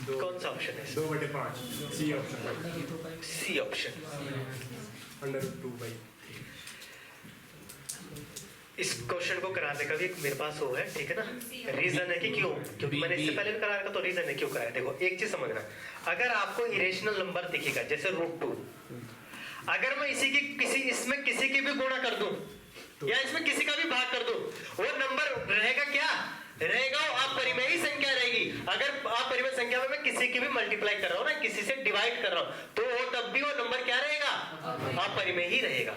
कौन सा ऑप्शन है? 2/5 सी ऑप्शन। C option √2/। इस क्वेश्चन को कराने का भी एक मेरे पास वो है, ठीक है ना, रीजन है कि क्यों, क्योंकि मैंने इससे पहले भी कराया था, तो रीजन है क्यों कराया। देखो एक चीज समझना, अगर आपको इरेशनल नंबर दिखेगा जैसे √2, अगर मैं इसमें किसी की भी गुणा कर दूं या इसमें किसी का भी भाग कर दूं, वो नंबर रहेगा क्या रहेगा, वो अपरिमेय संख्या रहेगी। अगर अपरिमेय संख्या में मैं किसी की भी मल्टीप्लाई कर रहा हूँ ना, किसी से डिवाइड कर रहा हूँ, तो वो तब भी वो नंबर क्या रहेगा, अपरिमेय ही रहेगा,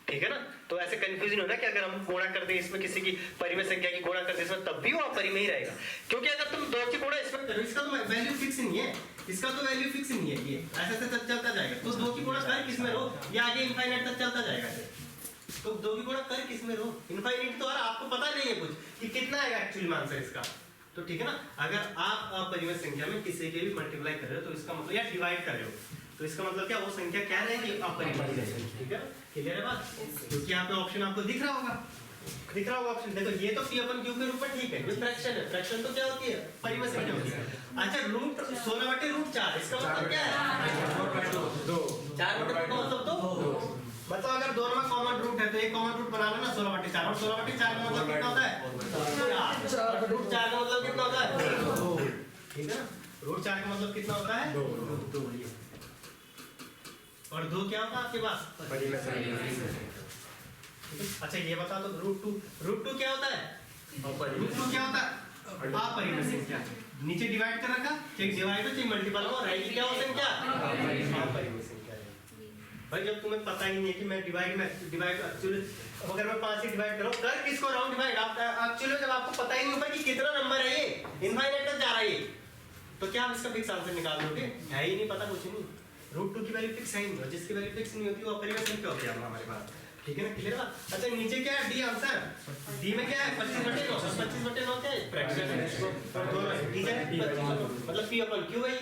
ठीक है ना। तो ऐसे कंफ्यूजन होना कि अगर हम गुणा कर दें इसमें किसी की परिमेय संख्या की गुणा कर दें इसमें, तब भी वो अपरिमेय ही रहेगा, क्योंकि अगर तुम दो की गुणा इसमें करो, इसका तो वैल्यू फिक्स नहीं है, इसका तो वैल्यू फिक्स नहीं है, ये ऐसे चलता जाएगा। तो दो की गुणा कर किसमें रो, ये आगे इनफाइनाइट तक चलता जाएगा। तो दो की गुणा कर किसमें रो, इनफाइनाइट तो आपको पता नहीं है कुछ कि कितना है एक्चुअली आंसर इसका, तो ठीक है ना। अगर आप अपरिमेय संख्या में किसी के भी मल्टीप्लाई कर रहे हो तो इसका मतलब, या डिवाइड कर रहे हो तो इसका मतलब क्या, वो संख्या क्या रहेगी, अपरिमेय रहेगी, ठीक है। क्लियर है बात, क्योंकि यहाँ पे ऑप्शन आपको दिख रहा होगा ऑप्शन। देखो ये तो p/q के रूप में ठीक है, ये फ्रैक्शन है, फ्रैक्शन तो क्या होती है, परिमेय संख्या होती है। अच्छा √16/√4 इसका मतलब क्या है, 4/2 का मतलब तो, मतलब अगर दोनों में कॉमन रूट है तो एक कॉमन रूट बना लो ना, 16/4, और 16/4 का मतलब कितना होता है, 4 का मतलब कितना होता है, 2, ठीक है ना। √4 का मतलब कितना होता है, 2, और 2 क्या होता है आपके पास, परिमेय संख्या। अच्छा ये बता दो, √2 क्या होता है, √2 क्या होता है, अपरिमेय संख्या। नीचे डिवाइड कर रखा, चाहे डिवाइड हो चाहे मल्टीपल हो, रहेगी क्या वो संख्या, अपरिमेय संख्या। भाई जब तुम्हें पता ही नहीं है कि मैं डिवाइड एक्चुअली, अगर मैं 5 से डिवाइड करूं, कर किसको राउंड डिवाइड, आप एक्चुअली जब आपको पता ही नहीं होगा कि कितना नंबर है, ये इनफाइनाइट तक जा रहा है ये, तो क्या आप इसका फिक्स आंसर निकाल दोगे, है ही नहीं पता, कुछ नहीं। √2 की वैल्यू फिक्स है ही नहीं, जिसकी वैल्यू फिक्स नहीं होती वो अपरिमेय संख्या होती है हमारे पास, ठीक है ना। क्लियर है। अच्छा नीचे क्या है, डी आंसर, डी में क्या है, 25/9, 25/9 क्या है, फ्रैक्शन है, ठीक है, मतलब p/q है,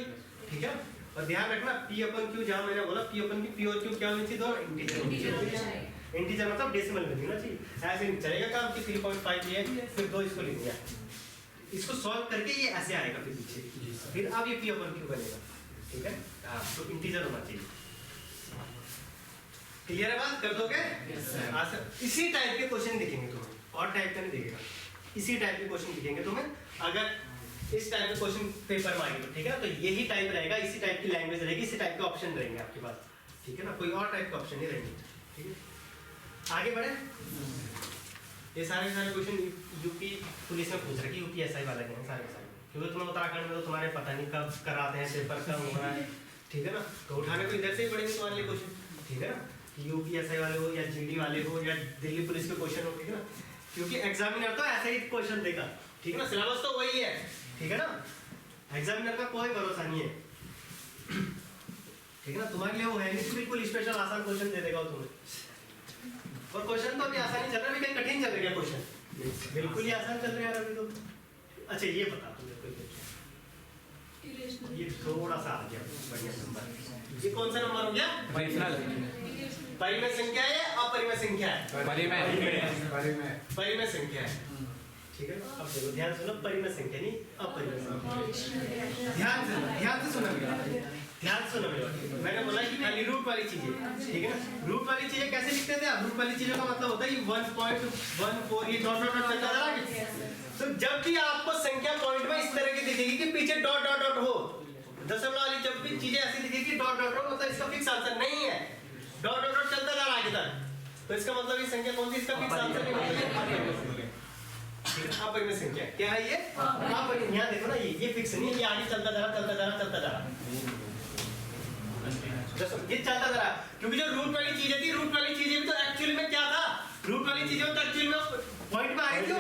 ठीक है। और ध्यान रखना p/q जहां मैंने बोला p/q, p और q क्या होनी चाहिए, दो इंटीजर मतलब डेसिमल में होना चाहिए, ऐसे नहीं चलेगा काम कि 3.5 ये फिर 2 इसको लिख दिया, इसको सॉल्व करके ये ऐसे आएगा फिर पीछे, फिर अब ये p/q बनेगा, ठीक है। तो इंटीजर होना चाहिए। क्लियर है बात, कर दोगे। इसी टाइप के क्वेश्चन दिखेंगे तुम्हें, और टाइप का नहीं दिखेगा, इसी टाइप के क्वेश्चन दिखेंगे तुम्हें अगर इस टाइप के क्वेश्चन पेपर में आएंगे, ठीक है ना। तो यही टाइप रहेगा, इसी टाइप की लैंग्वेज रहेगी, इसी टाइप के ऑप्शन रहेंगे आपके पास, ठीक है ना, कोई और टाइप के ऑप्शन नहीं रहेंगे, ठीक है। आगे बढ़े, ये सारे क्वेश्चन यूपी पुलिस में पूछ रहे कि यूपीएसआई वाले हैं सारे, क्योंकि तुम्हें उत्तराखंड में तो तुम्हारे पता नहीं कब कराते हैं पेपर, कब हो रहा है, ठीक है ना। तो उठाने को इधर से ही पड़ेंगे तुम्हारे लिए क्वेश्चन, ठीक है ना। यूपीएसआई वाले हो या जीडी वाले हो या दिल्ली पुलिस के क्वेश्चन हो, ठीक है ना, क्योंकि एग्जामिनर तो ऐसा ही क्वेश्चन देगा, ठीक है ना, सिलेबस तो वही है, ठीक है ना, एग्जामिनर का कोई भरोसा नहीं है, ठीक है ना। तुम्हारे लिए वो है नहीं बिल्कुल स्पेशल आसान क्वेश्चन दे देगा तुम्हें, और क्वेश्चन तो अभी आसान ही चल रहा है, अभी कठिन चल रहा है क्वेश्चन, बिल्कुल ही आसान चल रहा है अभी तो। अच्छा ये बता तुमने कोई, ये थोड़ा सा आ गया बढ़िया नंबर, ये कौन सा नंबर हो गया, परिमेय संख्या है, अपरिमेय संख्या है, परिमेय संख्या है, ठीक है। अब देखो ध्यान सुनो, परिमेय संख्या नहीं अपरिमेय संख्या, ध्यान से सुनो, मैंने बोला कि खाली रूट वाली चीजें, ठीक है ना। रूट वाली चीजें कैसे लिखते थे आप, रूट वाली चीजों का मतलब होता है 1.14, ये डॉट डॉट चलता जा रहा है। तो जब भी आपको संख्या पॉइंट में इस तरह की दिखेगी कि पीछे डॉट डॉट डॉट हो, दशमलव वाली जब भी चीजें ऐसी दिखेगी डॉट डॉट हो, मतलब इसका फिक्स आंसर नहीं है, डॉट डॉट डॉट चलता जा रहा है आगे तक, तो इसका मतलब ये संख्या कौन सी, इसका फिक्स आंसर नहीं होता, अपरिमेय संख्या क्या है ये, अपरिमेय। यहाँ देखो ना, ये फिक्स नहीं है, ये आगे चलता जा रहा, ये चलता जा रहा, क्योंकि जो रूट वाली चीजें थी, रूट वाली चीजें भी तो एक्चुअली में क्या था, रूट वाली चीजें तो एक्चुअली में पॉइंट में आई थी,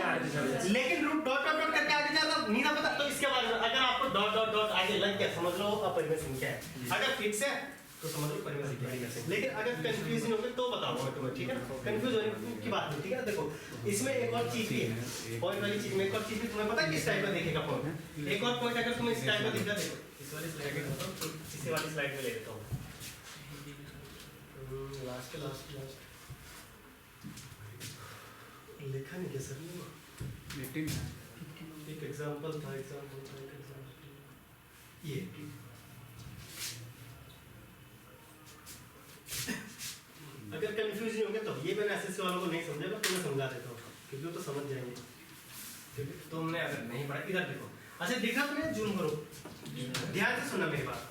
लेकिन रूट डॉट डॉट डॉट करके आगे चला नहीं था पता, तो इसके बाद अगर आपको डॉट डॉट डॉट आगे लग गया, समझ लो अपरिमेय संख्या है, अगर फिक्स है तो समझ लो परिमेय संख्या है। लेकिन अगर कंफ्यूजन हो तो बताऊंगा मैं तुम्हें, ठीक है ना, कंफ्यूज होने की बात नहीं, ठीक है ना। देखो इसमें एक और चीज भी है, पॉइंट वाली चीज में एक और चीज भी तुम्हें पता है किस टाइप का देखेगा पॉइंट, एक और पॉइंट अगर तुम्हें इस टाइप का दिखा, देखो इस वाली स्लाइड में बताओ, तो इसी वाली स्लाइड में ले लेता हूं, लास्ट लिखा नहीं क्या सर ने, एक एग्जांपल था, ये अगर कंफ्यूज नहीं होंगे तो ये मैंने एसएससी वालों को नहीं समझेगा तो मैं समझा देता हूँ क्योंकि वो तो समझ जाएंगे। ठीक है, तो हमने अगर नहीं पढ़ा इधर देखो। अच्छा देखा तुमने, जूम करो, ध्यान से सुनना मेरी बात।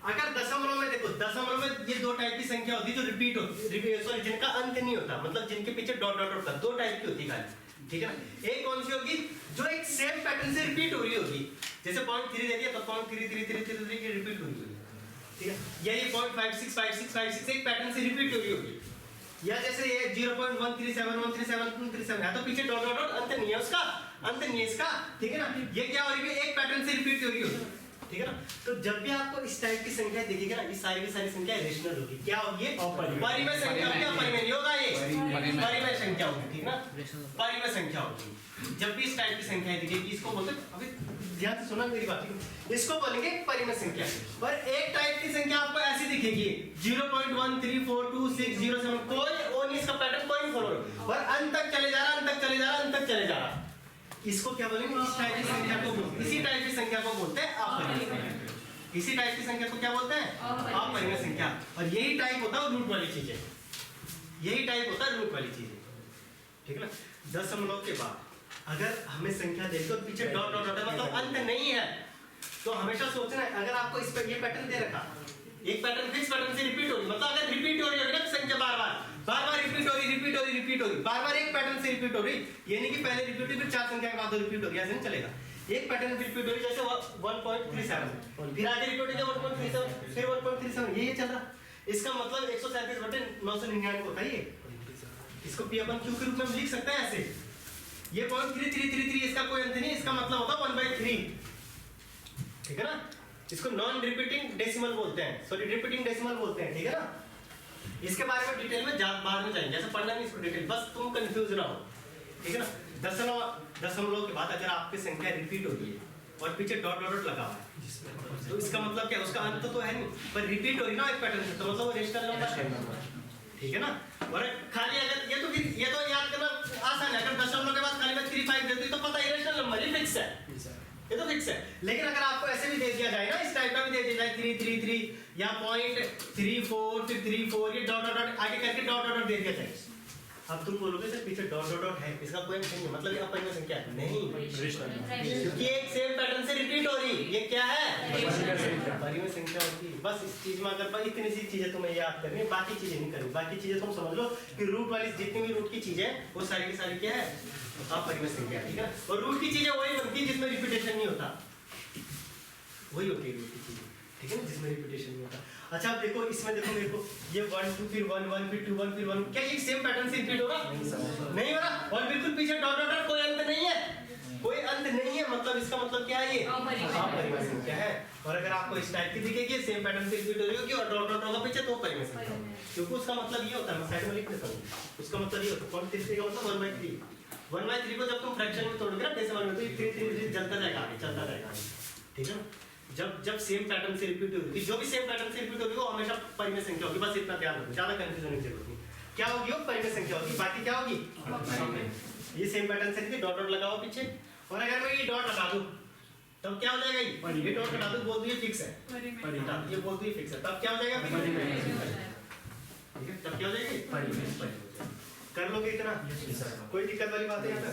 अगर दशमलव में देखो, दशमलव में ये दो टाइप की संख्या होती है जो रिपीट होती, सॉरी जिनका अंत नहीं होता, मतलब जिनके पीछे डॉट डॉट होता, दो टाइप की होती है खाली। ठीक है ना, एक कौन सी होगी जो एक सेम पैटर्न से रिपीट हो रही होगी, जैसे 0.3 दे दिया तो 0.33333 की रिपीट हो रही होगी। ठीक है, या ये 0.565656 एक पैटर्न से रिपीट हो रही होगी, या जैसे ये 0.137 है तो पीछे डॉट डॉट डॉट अंत नहीं है उसका, अंत नहीं है इसका। ठीक है ना, ये क्या हो रही है, एक पैटर्न से रिपीट हो रही होगी। ठीक है ना, तो जब भी आपको इस टाइप की संख्या दिखेगी ना, ये सारी की सारी संख्या रेशनल होगी। क्या होगी, परिमेय संख्या होगी, अपरिमेय नहीं होगा, ये परिमेय संख्या होगी। ठीक ना, परिमेय संख्या होगी। जब भी इस टाइप की संख्या दिखेगी इसको बोलते हैं, अभी ध्यान से सुना मेरी बात, इसको बोलेंगे परिमेय संख्या। और एक टाइप की संख्या आपको ऐसी दिखेगी 0.1342607, कोई और नहीं इसका पैटर्न, कोई फॉलो, और अंत तक चले जा रहा, अंत तक चले जा रहा, अंत तक चले जा रहा। इसको क्या बोलेंगे, इस टाइप की संख्या को, इसी टाइप की संख्या को बोलते हैं अपरिमेय संख्या। इसी टाइप की संख्या को क्या बोलते हैं, अपरिमेय संख्या। और यही टाइप होता है रूट वाली चीजें, यही टाइप होता है रूट वाली चीजें। ठीक है ना, दशमलव के बाद अगर हमें संख्या देखो तो पीछे डॉट डॉट डॉट मतलब अंत नहीं है, तो हमेशा सोचना है अगर आपको इस पर ये पैटर्न दे रखा, एक पैटर्न फिक्स पैटर्न से रिपीट हो रही, मतलब अगर रिपीट हो रही होगी ना संख्या बार बार रिपीट हो रही, बार एक पैटर्न से रिपीट हो रही, ये नहीं कि पहले रिपीट हुई फिर चार संख्या के बाद दो रिपीट हो गया, ऐसे नहीं चलेगा। एक पैटर्न रिपीट हो रही, जैसे 1.37 फिर आगे रिपीट हो गया 1.37 फिर 1.37, ये चल रहा। इसका मतलब 137/999 होता है ये। इसको P अपन Q के रूप में लिख सकते हैं ऐसे, ये 0.3333 इसका कोई अंत नहीं, इसका मतलब होता है 1/3। ठीक है ना, इसको नॉन रिपीटिंग डेसिमल बोलते हैं, सॉरी रिपीटिंग डेसिमल बोलते हैं। ठीक है ना, इसके बारे में डिटेल में बाद में जाएंगे, ऐसा पढ़ना नहीं इसको डिटेल, बस तुम कंफ्यूज ना हो। ठीक है ना, दशमलव के बाद अगर आपकी संख्या रिपीट होती है और पीछे डॉट डॉट डॉट लगा हुआ है तो इसका मतलब क्या, उसका अंत तो है नहीं, पर रिपीट हो रही ना एक पैटर्न से, तो मतलब वो रेशनल नंबर है। ठीक है ना, और खाली अगर ये तो याद करना आसान है, अगर दशमलव के बाद खाली मैं 35 देती तो पता है रेशनल नंबर ही फिक्स है, ये तो फिक्स है। लेकिन अगर आपको ऐसे भी दे दिया जाए ना, इस टाइप का भी दे दिया जाए 333 या 0.34 फिर 34 ये डॉट डॉट डॉट आगे करके डॉट डॉट डॉट दे दिया जाए, अब तुम बोलोगे सर पीछे डॉट डॉट डॉट है, इसका कोई नहीं है, मतलब ये अपरिमेय संख्या है नहीं, क्योंकि एक सेम पैटर्न से रिपीट हो रही, ये क्या है, परिमेय संख्या होगी। बस इस चीज में अगर इतनी सी चीजें तुम्हें याद करनी है, बाकी चीजें नहीं करनी, बाकी चीजें तुम समझ लो कि रूट वाली जितनी भी रूट की चीजें वो सारी की सारी क्या है, अपरिमेय संख्या। ठीक है, और रूट की चीजें वही बनती है जिसमें रिपीटेशन नहीं होता, वही होती है रूट की चीजें। ठीक है ना, जिसमें रिपीटेशन नहीं होता। अच्छा अब देखो इसमें, देखो मेरे को ये 1 2 फिर 1 1 फिर 2 1 फिर 1, क्या ये सेम पैटर्न से रिपीट होगा, नहीं हो रहा, और बिल्कुल पीछे डॉट डॉट डॉट कोई अंत नहीं है, कोई अंत नहीं है, मतलब इसका मतलब क्या है, ये अपरिमेय संख्या है। और अगर आपको इस टाइप की दिखेगी सेम पैटर्न से रिपीट हो रही होगी और डॉट डॉट होगा पीछे, तो परिमेय संख्या, क्योंकि उसका मतलब ये होता है, मैं साइड में लिख देता हूं, उसका मतलब ये होता है 0.33 का मतलब 1/3 को जब तुम फ्रैक्शन में तोड़ोगे ना डेसिमल में, तो 3 चलता जाएगा आगे, चलता जाएगा। ठीक है ना, जब सेम पैटर्न से रिपीट होगी, जो भी सेम पैटर्न से रिपीट होगी वो हमेशा परिमेय संख्या होगी, बस इतना ध्यान रखो, ज्यादा कंफ्यूजन की जरूरत नहीं। क्या होगी, वो परिमेय संख्या होगी, बाकी क्या होगी, ये सेम पैटर्न से डॉट डॉट लगा हुआ पीछे, और अगर मैं ये डॉट हटा दूं तब क्या हो जाएगा, ये डॉट हटा दूं, बोल दूं ये फिक्स है, ये बोल दूं ये फिक्स है, तब क्या हो जाएगा, ठीक है, तब क्या हो जाएगी, परिमेय। कर लोगे इतना, कोई दिक्कत वाली बात है यहाँ पे,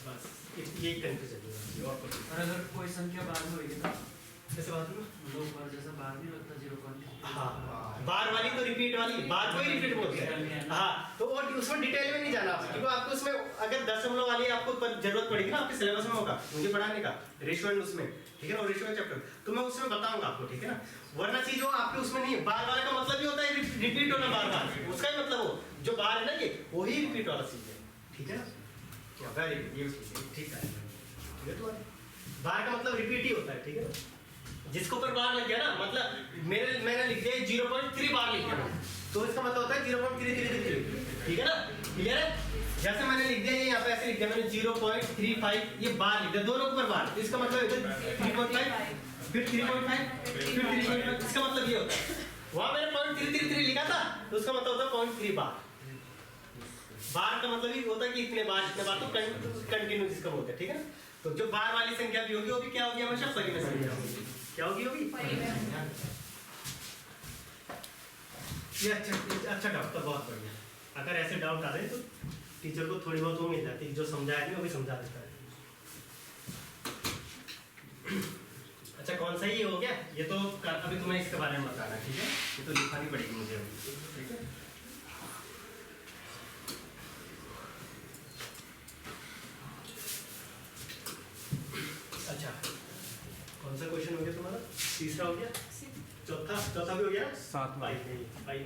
बस यही कंफ्यूजन। और अगर कोई संख्या बाद में होगी तो कैसे बात है, दो बार जैसा बार नहीं लगता 0.3, हाँ बार वाली तो रिपीट वाली, बार को ही रिपीट बोलते हैं। हाँ, तो और उसमें डिटेल में नहीं जाना आपको, क्योंकि आपको उसमें अगर दशमलव वाली आपको जरूरत पड़ेगी ना आपके सिलेबस में होगा मुझे पढ़ाने का, रेशियो एंड उसमें, ठीक है ना, रेशियो चैप्टर, तो मैं उसमें बताऊंगा आपको। ठीक है ना, वरना चीज वो आपके उसमें नहीं है, बार वाले का मतलब ही होता है रिपीट होना बार बार, उसका ही मतलब वो जो बार है ना ये वही रिपीट वाला चीज है। ठीक है ना, क्या वेरी गुड, ये ठीक है, तो बार का मतलब रिपीट ही होता है। ठीक है ना, जिसके ऊपर बार लग गया ना, मतलब मैंने लिख दिया 0.3 बार लिख दिया, तो इसका मतलब होता है 0.333। ठीक है ना, क्लियर है, जैसे मैंने लिख दिया ये यहाँ पे ऐसे लिख दिया मैंने 0.35, ये बार लिख दिया दोनों ऊपर बार, इसका मतलब 3.5 फिर 3.5 फिर 3.5, इसका मतलब ये होता है, वहां मैंने 0.333 लिखा था तो उसका मतलब होता है 0.3 बार। बार का मतलब ही होता है कि इतने बार तो कंटिन्यूस इसका होता है। ठीक है ना, तो जो बार वाली संख्या भी होगी वो भी क्या होगी, हमेशा परिमेय संख्या होगी। क्या होगी, होगी। ये अच्छा डाउट था, बहुत बढ़िया। अगर ऐसे डाउट आ रहे तो टीचर को थोड़ी बहुत वो मिल जाती है, जो समझाया नहीं वो भी समझा देता है। अच्छा कौन सा ये हो गया, ये तो अभी तुम्हें इसके बारे में बताना है, ठीक है, ये तो लिखानी पड़ेगी मुझे अभी, ठीक है। अच्छा कौन सा क्वेश्चन हो गया तुम्हारा, तीसरा हो गया, चौथा भी हो गया, 7वां। 5 नहीं